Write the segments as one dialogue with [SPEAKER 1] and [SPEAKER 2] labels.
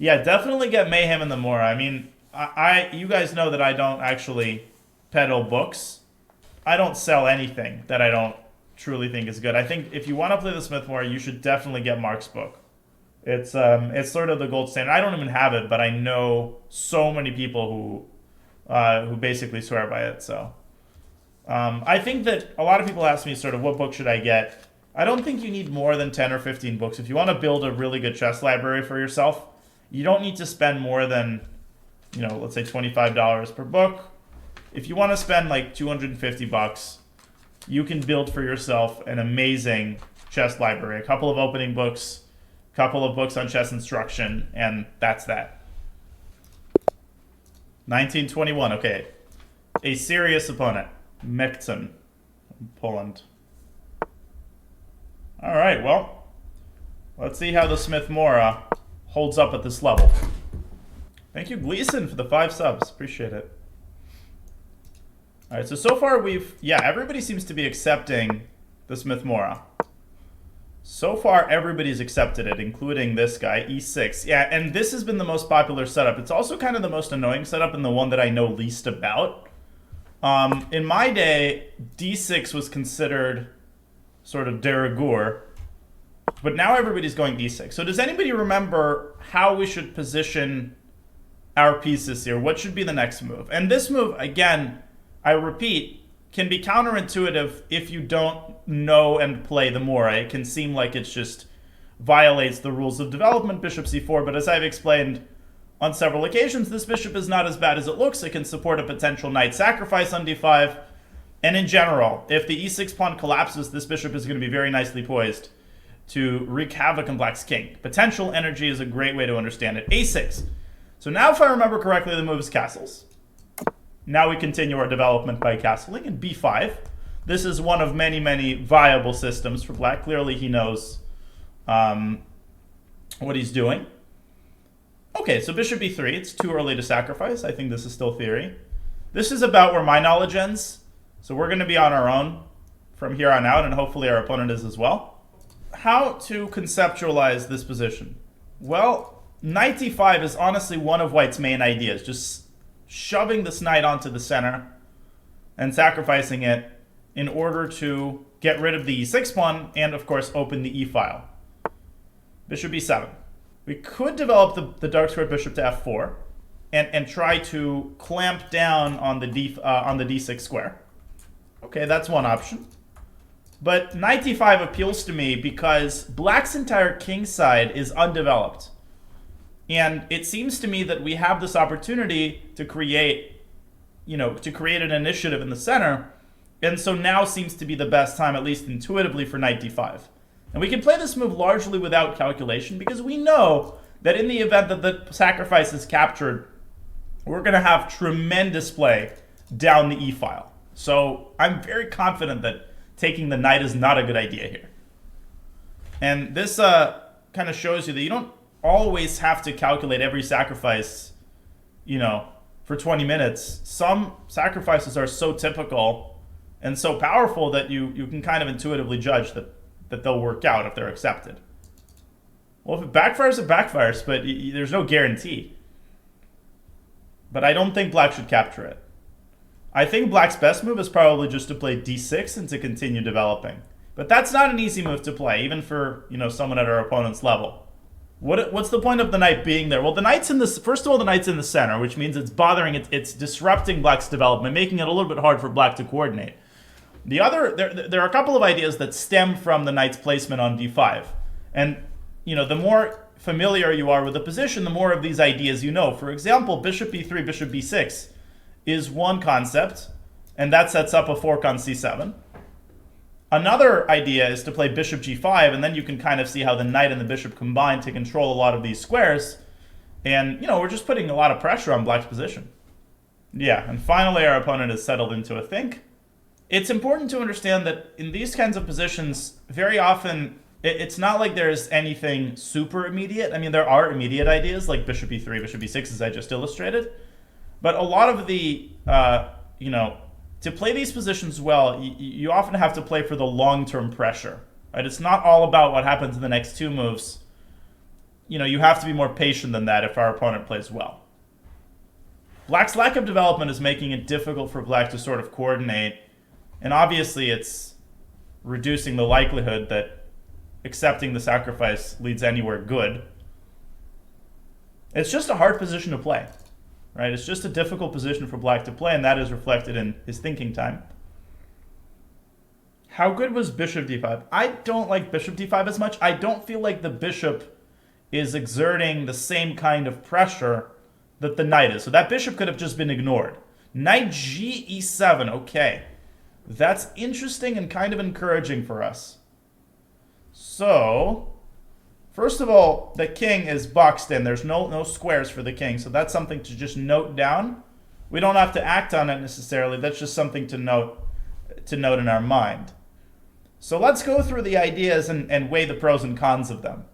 [SPEAKER 1] Yeah, definitely get Mayhem in the Mora. I mean, you guys know that I don't actually peddle books. I don't sell anything that I don't truly think is good. I think if you want to play the Smith-Morra, you should definitely get Mark's book. It's sort of the gold standard. I don't even have it, but I know so many people who basically swear by it. So I think that a lot of people ask me sort of what book should I get. I don't think you need more than 10 or 15 books. If you want to build a really good chess library for yourself, you don't need to spend more than, let's say $25 per book. If you want to spend like 250 bucks, you can build for yourself an amazing chess library. A couple of opening books, a couple of books on chess instruction, and that's that. 1921, okay. A serious opponent, Mekton, Poland. All right, well, let's see how the Smith-Morra holds up at this level. Thank you, Gleason, for the 5 subs. Appreciate it. All right, so far everybody seems to be accepting the Smith-Morra. So far, everybody's accepted it, including this guy, e6. Yeah, and this has been the most popular setup. It's also kind of the most annoying setup and the one that I know least about. In my day, d6 was considered sort of de rigueur, but now everybody's going d6. So does anybody remember how we should position our pieces here? What should be the next move? And this move, again, I repeat, can be counterintuitive if you don't know and play the Morra. It can seem like it just violates the rules of development, bishop c4, but as I've explained on several occasions, this bishop is not as bad as it looks. It can support a potential knight sacrifice on d5. And in general, if the e6 pawn collapses, this bishop is going to be very nicely poised to wreak havoc on black's king. Potential energy is a great way to understand it. a6. So now if I remember correctly, the move is castles. Now we continue our development by castling in b5. This is one of many, many viable systems for black. Clearly he knows what he's doing. Okay, so bishop b3. It's too early to sacrifice. I think this is still theory. This is about where my knowledge ends. So we're going to be on our own from here on out, and hopefully our opponent is as well. How to conceptualize this position? Well, knight d5 is honestly one of white's main ideas. Just shoving this knight onto the center and sacrificing it in order to get rid of the e6 pawn and, of course, open the e-file. Bishop b7. We could develop the dark squared bishop to f4 and try to clamp down on the d6 square. Okay, that's one option. But knight d5 appeals to me because black's entire king side is undeveloped. And it seems to me that we have this opportunity to create, an initiative in the center. And so now seems to be the best time, at least intuitively, for knight d5. And we can play this move largely without calculation because we know that in the event that the sacrifice is captured, we're going to have tremendous play down the e-file. So I'm very confident that taking the knight is not a good idea here. And this kind of shows you that you don't always have to calculate every sacrifice, for 20 minutes. Some sacrifices are so typical and so powerful that you can kind of intuitively judge that they'll work out if they're accepted. Well, if it backfires, it backfires, but there's no guarantee. But I don't think black should capture it. I think black's best move is probably just to play d6 and to continue developing. But that's not an easy move to play, even for someone at our opponent's level. What's the point of the knight being there? Well, the knight's first of all, the knight's in the center, which means it's bothering it's disrupting black's development, making it a little bit hard for black to coordinate. There are a couple of ideas that stem from the knight's placement on d5. And the more familiar you are with the position, the more of these ideas you know. For example, bishop b3, bishop b6 is one concept, and that sets up a fork on c7. Another idea is to play bishop g5, and then you can kind of see how the knight and the bishop combine to control a lot of these squares. And, we're just putting a lot of pressure on black's position. Yeah, and finally our opponent is settled into a think. It's important to understand that in these kinds of positions, very often, it's not like there's anything super immediate. I mean, there are immediate ideas, like bishop e3, bishop e6, as I just illustrated. But a lot of the, to play these positions well, you often have to play for the long-term pressure. Right? It's not all about what happens in the next two moves. you know, you have to be more patient than that if our opponent plays well. Black's lack of development is making it difficult for black to sort of coordinate, and obviously it's reducing the likelihood that accepting the sacrifice leads anywhere good. It's just a hard position to play, right? It's just a difficult position for black to play, and that is reflected in his thinking time. How good was bishop d5? I don't like bishop d5 as much. I don't feel like the bishop is exerting the same kind of pressure that the knight is. So that bishop could have just been ignored. Knight g e7, okay. That's interesting and kind of encouraging for us. So, first of all, the king is boxed in. There's no squares for the king, so that's something to just note down. We don't have to act on it necessarily. That's just something to note in our mind. So let's go through the ideas and weigh the pros and cons of them.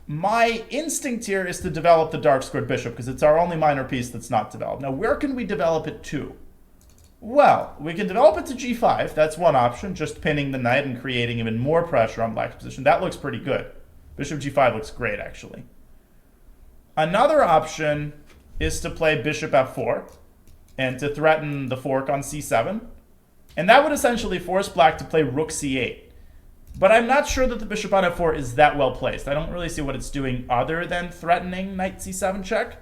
[SPEAKER 1] My instinct here is to develop the dark-squared bishop because it's our only minor piece that's not developed. Now, where can we develop it to? Well, we can develop it to g5. That's one option, just pinning the knight and creating even more pressure on black's position. That looks pretty good. Bishop g5 looks great, actually. Another option is to play bishop f4 and to threaten the fork on c7. And that would essentially force black to play rook c8. But I'm not sure that the bishop on f4 is that well placed. I don't really see what it's doing other than threatening knight c7 check.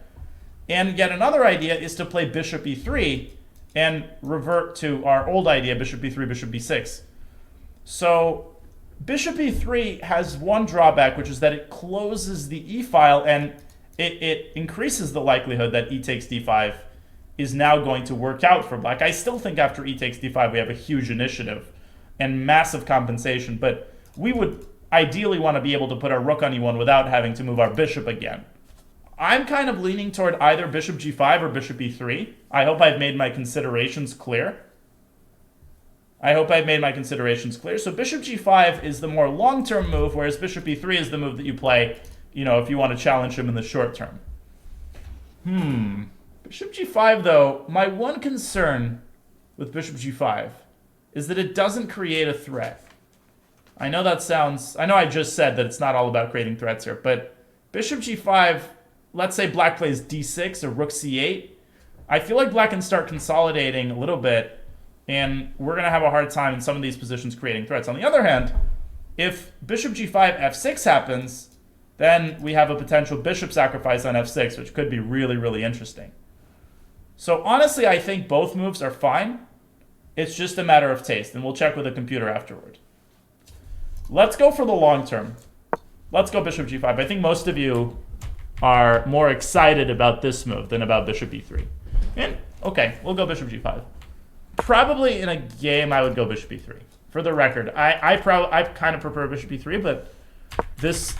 [SPEAKER 1] And yet another idea is to play bishop e3 and revert to our old idea, bishop b3, bishop b6. So bishop e3 has one drawback, which is that it closes the e-file and it increases the likelihood that e takes d5 is now going to work out for black. I still think after e takes d5 we have a huge initiative and massive compensation, but we would ideally want to be able to put our rook on e1 without having to move our bishop again. I'm kind of leaning toward either bishop g5 or bishop e3. I hope I've made my considerations clear. So bishop g5 is the more long-term move, whereas bishop e3 is the move that you play, you know, if you want to challenge him in the short term. Bishop g5, though, my one concern with bishop g5 is that it doesn't create a threat. I know I just said that it's not all about creating threats here, but bishop g5, let's say black plays d6 or rook c8, I feel like black can start consolidating a little bit, and we're going to have a hard time in some of these positions creating threats. On the other hand, if bishop g5 f6 happens, then we have a potential bishop sacrifice on f6, which could be really, really interesting. So honestly, I think both moves are fine. It's just a matter of taste, and we'll check with the computer afterward. Let's go for the long term. Let's go bishop g5. I think most of you are more excited about this move than about bishop e3. And okay, we'll go bishop g5. Probably in a game, I would go bishop e3. For the record, I kind of prefer bishop e3, but this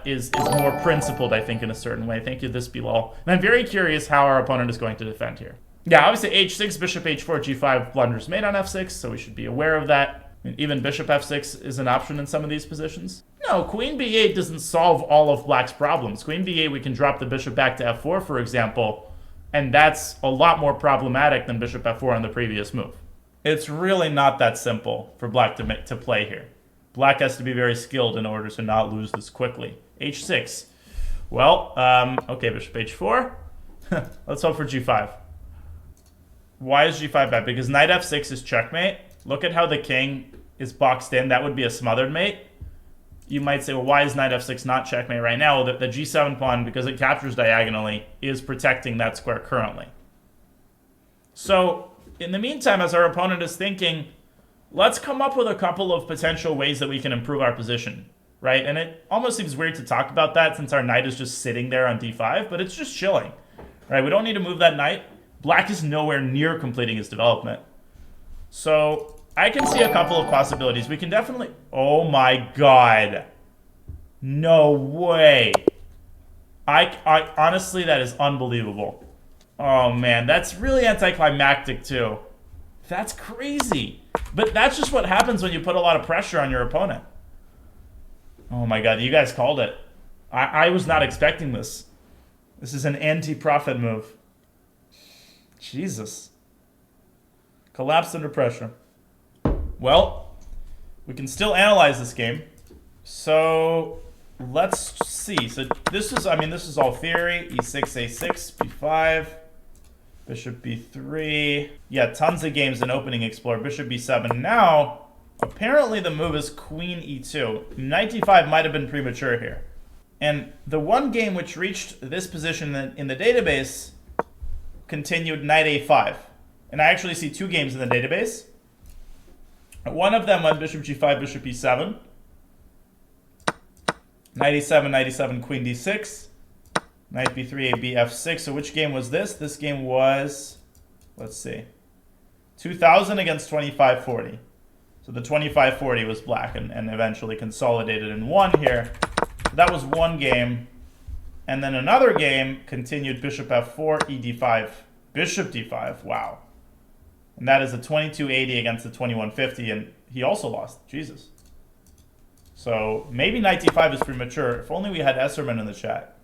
[SPEAKER 1] is more principled, I think, in a certain way. Thank you, this Bilal. And I'm very curious how our opponent is going to defend here. Yeah, obviously h6, bishop h4, g5, blunders made on f6, so we should be aware of that. I mean, even bishop f6 is an option in some of these positions. No, queen b8 doesn't solve all of black's problems. Queen b8, we can drop the bishop back to f4, for example, and that's a lot more problematic than bishop f4 on the previous move. It's really not that simple for black to play here. Black has to be very skilled in order to not lose this quickly. h6. Well, okay, bishop h4. Let's hope for g5. Why is g5 bad? Because knight f6 is checkmate. Look at how the king is boxed in. That would be a smothered mate. You might say, well, why is knight f6 not checkmate right now? Well, the g7 pawn, because it captures diagonally, is protecting that square currently. So, in the meantime, as our opponent is thinking, let's come up with a couple of potential ways that we can improve our position, right? And it almost seems weird to talk about that since our knight is just sitting there on d5, but it's just chilling, right? We don't need to move that knight. Black is nowhere near completing his development. So I can see a couple of possibilities. We can definitely... Oh my god. No way. I honestly, that is unbelievable. Oh man, that's really anticlimactic too. That's crazy. But that's just what happens when you put a lot of pressure on your opponent. Oh my god, you guys called it. I was not expecting this. This is an anti-profit move. Jesus. Collapsed under pressure. Well, we can still analyze this game. So, let's see. So this is, I mean, this is all theory. E6, A6, B5, Bishop B3. Yeah, tons of games in opening explore. Bishop B7. Now, apparently the move is Queen E2. Knight D5 might have been premature here. And the one game which reached this position in the database continued Knight A5. And I actually see two games in the database. One of them went Bishop G5, Bishop E7. Knight E7, Knight E7, Queen D6. Knight B3, A, B, F6. So which game was this? This game was, let's see, 2000 against 2540. So the 2540 was black and eventually consolidated and won here. So that was one game. And then another game continued Bishop F4, E D5, Bishop D5. Wow. And that is a 2280 against the 2150, and he also lost. Jesus. So maybe Knight D5 is premature. If only we had Esserman in the chat.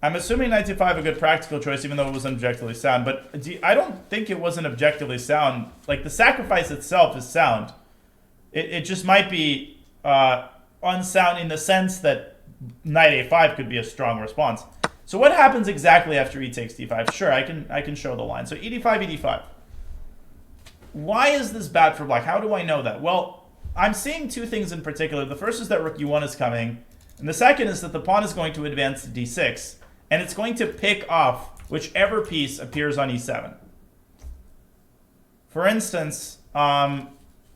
[SPEAKER 1] I'm assuming Knight D5 a good practical choice, even though it was objectively sound. But I don't think it wasn't objectively sound. Like, the sacrifice itself is sound. It just might be unsound in the sense that Knight A5 could be a strong response. So what happens exactly after E takes D5? Sure, I can show the line. So E D5, E D5. Why is this bad for black? How do I know that? Well, I'm seeing two things in particular. The first is that rook E1 is coming. And the second is that the pawn is going to advance to D6. And it's going to pick off whichever piece appears on E7. For instance,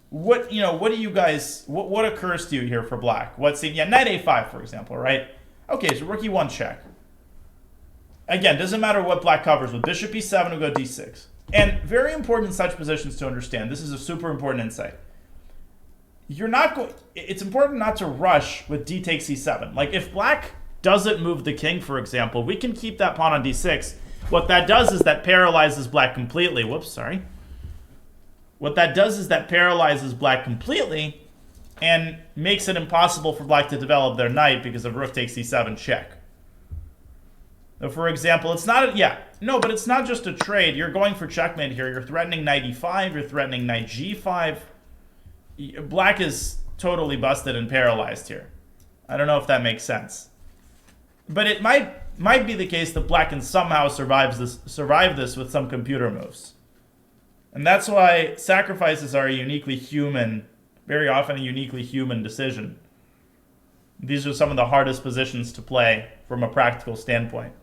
[SPEAKER 1] what do you guys, what occurs to you here for black? Knight A5, for example, right? Okay, so rook E1 check. Again, doesn't matter what black covers. With Bishop E7, we'll go D6. And very important in such positions to understand. This is a super important insight. It's important not to rush with D takes E7. Like, if black doesn't move the king, for example, we can keep that pawn on D6. What that does is that paralyzes black completely. Whoops, sorry. What that does is that paralyzes black completely and makes it impossible for black to develop their knight because of rook takes E7 check. So for example, it's not but it's not just a trade. You're going for checkmate here. You're threatening Knight E5. You're threatening Knight G5. Black is totally busted and paralyzed here. I don't know if that makes sense. But it might be the case that black can somehow survive this with some computer moves. And that's why sacrifices are a uniquely human, very often a uniquely human decision. These are some of the hardest positions to play from a practical standpoint.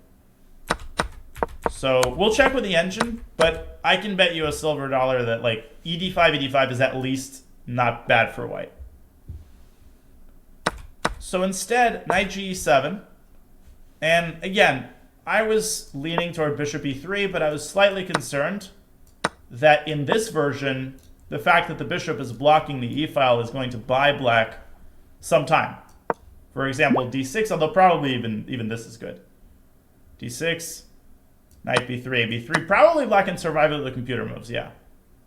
[SPEAKER 1] So we'll check with the engine, but I can bet you a silver dollar that like E5 is at least not bad for white. So instead, Knight G7. And again, I was leaning toward Bishop E3, but I was slightly concerned that in this version, the fact that the bishop is blocking the E file is going to buy black some time. For example, D6, although probably even this is good. D6, Knight B3, B3. Probably black can survive it with the computer moves, yeah.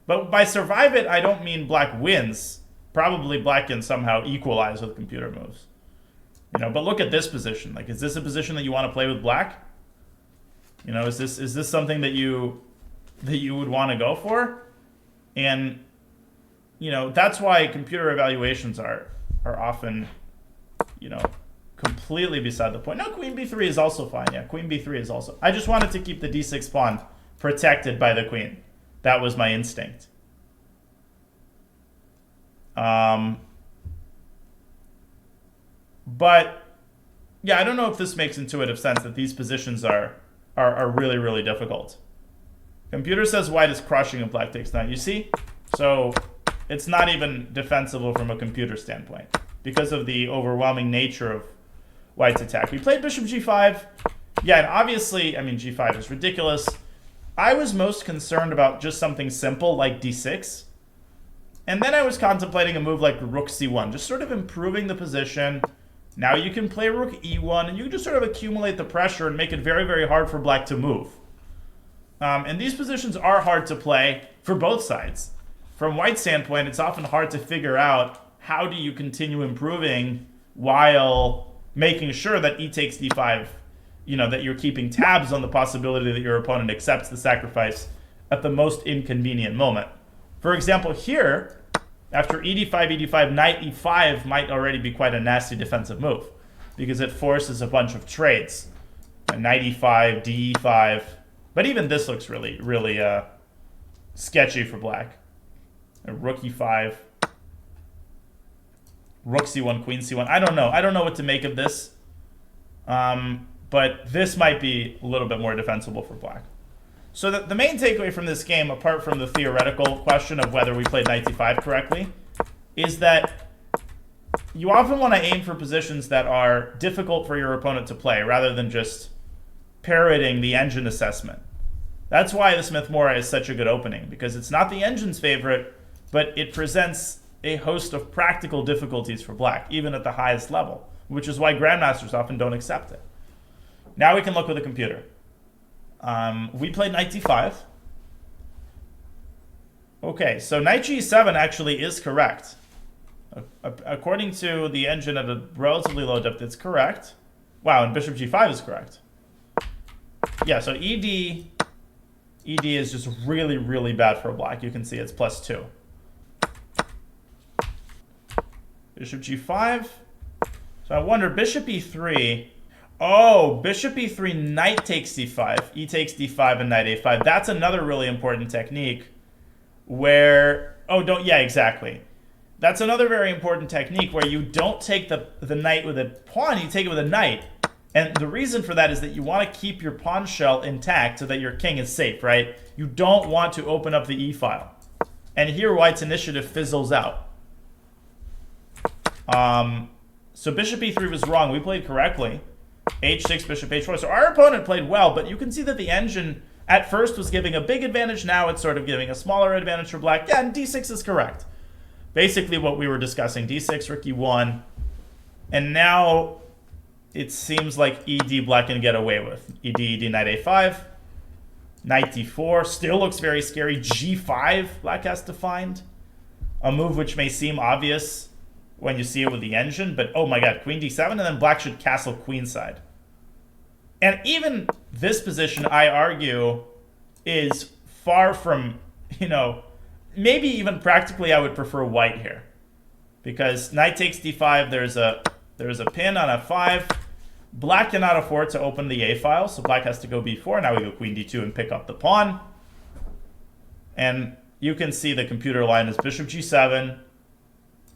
[SPEAKER 1] But by survive it, I don't mean black wins. Probably black can somehow equalize with computer moves. But look at this position. Like, is this a position that you want to play with black? Is this something that you would want to go for? And that's why computer evaluations are often completely beside the point. No, Queen B3 is also fine. Yeah, Queen B3 is also. I just wanted to keep the D6 pawn protected by the queen. That was my instinct. But yeah, I don't know if this makes intuitive sense that these positions are really, really difficult. Computer says white is crushing if black takes knight. You see? So it's not even defensible from a computer standpoint because of the overwhelming nature of white's attack. We played Bishop G5. Yeah, and obviously, I mean, G5 is ridiculous. I was most concerned about just something simple like D6. And then I was contemplating a move like Rook C1, just sort of improving the position. Now you can play Rook E1, and you can just sort of accumulate the pressure and make it very, very hard for black to move. And these positions are hard to play for both sides. From white's standpoint, it's often hard to figure out how do you continue improving while making sure that E takes D5, that you're keeping tabs on the possibility that your opponent accepts the sacrifice at the most inconvenient moment. For example, here, After e5, knight e5 might already be quite a nasty defensive move because it forces a bunch of trades. Knight e5, d5. But even this looks really, really sketchy for black. Rook e5. Rook c1, queen c1. I don't know. I don't know what to make of this. But this might be a little bit more defensible for black. So the main takeaway from this game, apart from the theoretical question of whether we played knight d5 correctly, is that you often want to aim for positions that are difficult for your opponent to play, rather than just parroting the engine assessment. That's why the Smith-Morra is such a good opening, because it's not the engine's favorite, but it presents a host of practical difficulties for black, even at the highest level, which is why grandmasters often don't accept it. Now we can look with a computer. We played knight d5. Okay, so knight g7 actually is correct. According to the engine at a relatively low depth, it's correct. Wow, and bishop g5 is correct. Yeah, so ED is just really, really bad for black. You can see it's +2. Bishop g5. So I wonder, bishop e3. Oh, bishop e3, knight takes d5, e takes d5, and knight a5. That's another really important technique where... Oh, yeah, exactly. That's another very important technique where you don't take the knight with a pawn, you take it with a knight. And the reason for that is that you want to keep your pawn shell intact so that your king is safe, right? You don't want to open up the e-file. And here white's initiative fizzles out. So bishop e3 was wrong. We played correctly. h6, bishop h4. So our opponent played well, but you can see that the engine at first was giving a big advantage. Now it's sort of giving a smaller advantage for black. Yeah, and d6 is correct. Basically what we were discussing. d6, rook e1. And now it seems like ed black can get away with. ed, knight a5. Knight d4. Still looks very scary. g5 black has to find. A move which may seem obvious when you see it with the engine, but oh my god, queen d7, and then black should castle queenside. And even this position, I argue, is far from, maybe even practically I would prefer white here. Because knight takes d5, there's a pin on f5. Black cannot afford to open the a-file, so black has to go b4. Now we go queen d2 and pick up the pawn. And you can see the computer line is bishop g7,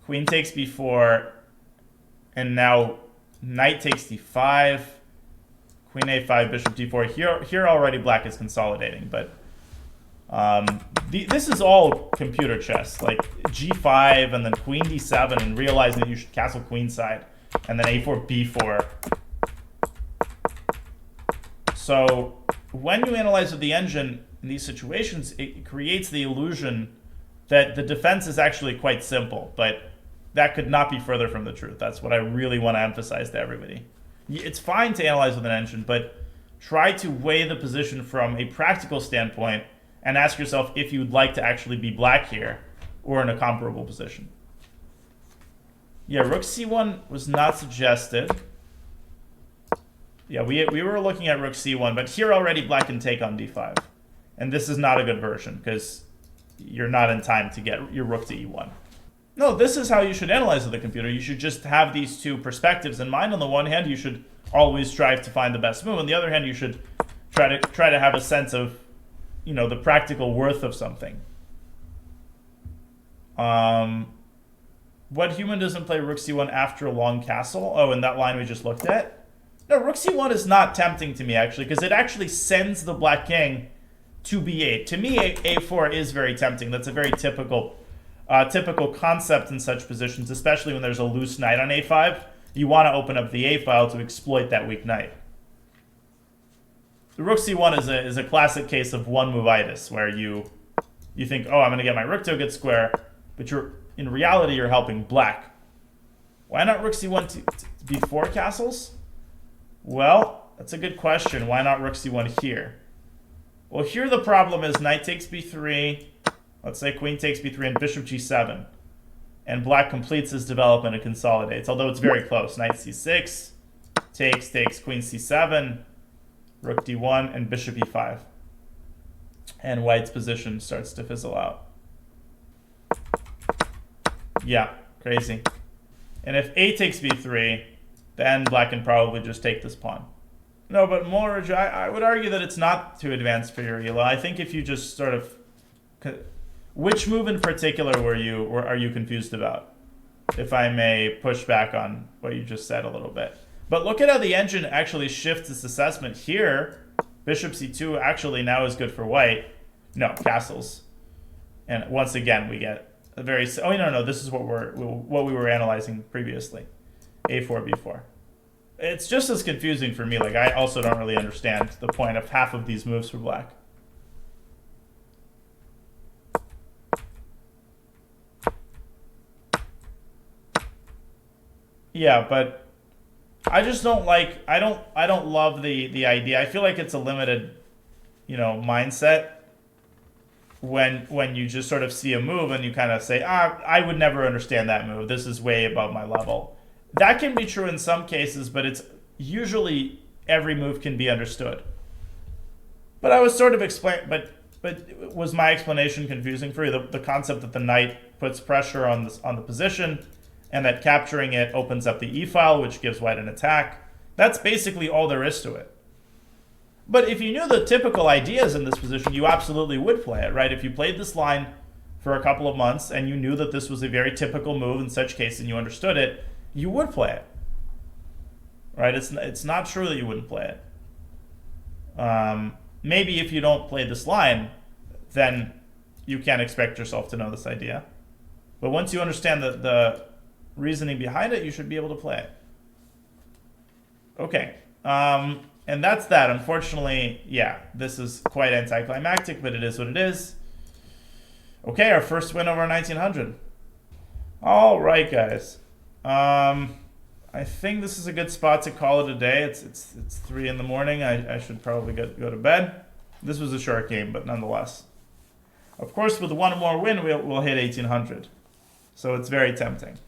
[SPEAKER 1] queen takes b4, and now knight takes d5, queen a5, bishop d4. Here already black is consolidating, but this is all computer chess, like g5 and then queen d7 and realizing that you should castle queenside, and then a4, b4. So when you analyze with the engine in these situations, it creates the illusion that the defense is actually quite simple, but that could not be further from the truth. That's what I really want to emphasize to everybody. It's fine to analyze with an engine, but try to weigh the position from a practical standpoint and ask yourself if you'd like to actually be black here or in a comparable position. Yeah, rook c1 was not suggested. Yeah, we were looking at rook c1, but here already black can take on d5. And this is not a good version because you're not in time to get your rook to e1. No, this is how you should analyze with the computer. You should just have these two perspectives in mind. On the one hand, you should always strive to find the best move. On the other hand, you should try to have a sense of, the practical worth of something. What human doesn't play rook c1 after a long castle? Oh, in that line we just looked at? No, rook c1 is not tempting to me, actually, because it actually sends the black king to b8. To me, a4 is very tempting. That's a very typical concept in such positions, especially when there's a loose knight on a5. You want to open up the a-file to exploit that weak knight. The rook c1 is a classic case of one-move-itis, where you think, oh, I'm going to get my rook to a good square, but in reality you're helping black. Why not rook c1 to b4 castles? Well, that's a good question. Why not rook c1 here? Well, here the problem is knight takes b3, let's say queen takes b3 and bishop g7. And black completes his development and consolidates, although it's very close. Knight c6, takes, queen c7, rook d1, and bishop e5. And white's position starts to fizzle out. Yeah, crazy. And if a takes b3, then black can probably just take this pawn. No, but more, I would argue that it's not too advanced for your ELA. I think if you just sort of... Which move in particular are you confused about? If I may push back on what you just said a little bit. But look at how the engine actually shifts its assessment here. Bishop c2 actually now is good for white. No, castles. And once again, we get a very... Oh, no, this is what we were analyzing previously. a4, b4. It's just as confusing for me. Like, I also don't really understand the point of half of these moves for black. Yeah, but I just don't like... I don't love the idea. I feel like it's a limited, mindset when you just sort of see a move and you kind of say, I would never understand that move. This is way above my level. That can be true in some cases, but it's usually every move can be understood. But I was sort of but was my explanation confusing for you? The concept that the knight puts pressure on the position and that capturing it opens up the e-file, which gives white an attack. That's basically all there is to it. But if you knew the typical ideas in this position, you absolutely would play it, right? If you played this line for a couple of months and you knew that this was a very typical move in such case and you understood it, you would play it, right? It's not true that you wouldn't play it. Maybe if you don't play this line, then you can't expect yourself to know this idea. But once you understand the reasoning behind it, you should be able to play it. Okay, and that's that. Unfortunately, yeah, this is quite anticlimactic, but it is what it is. Okay, our first win over 1900. All right, guys. I think this is a good spot to call it a day. It's 3 in the morning. I should probably go to bed. This was a short game, but nonetheless. Of course, with one more win, we'll hit 1800. So it's very tempting.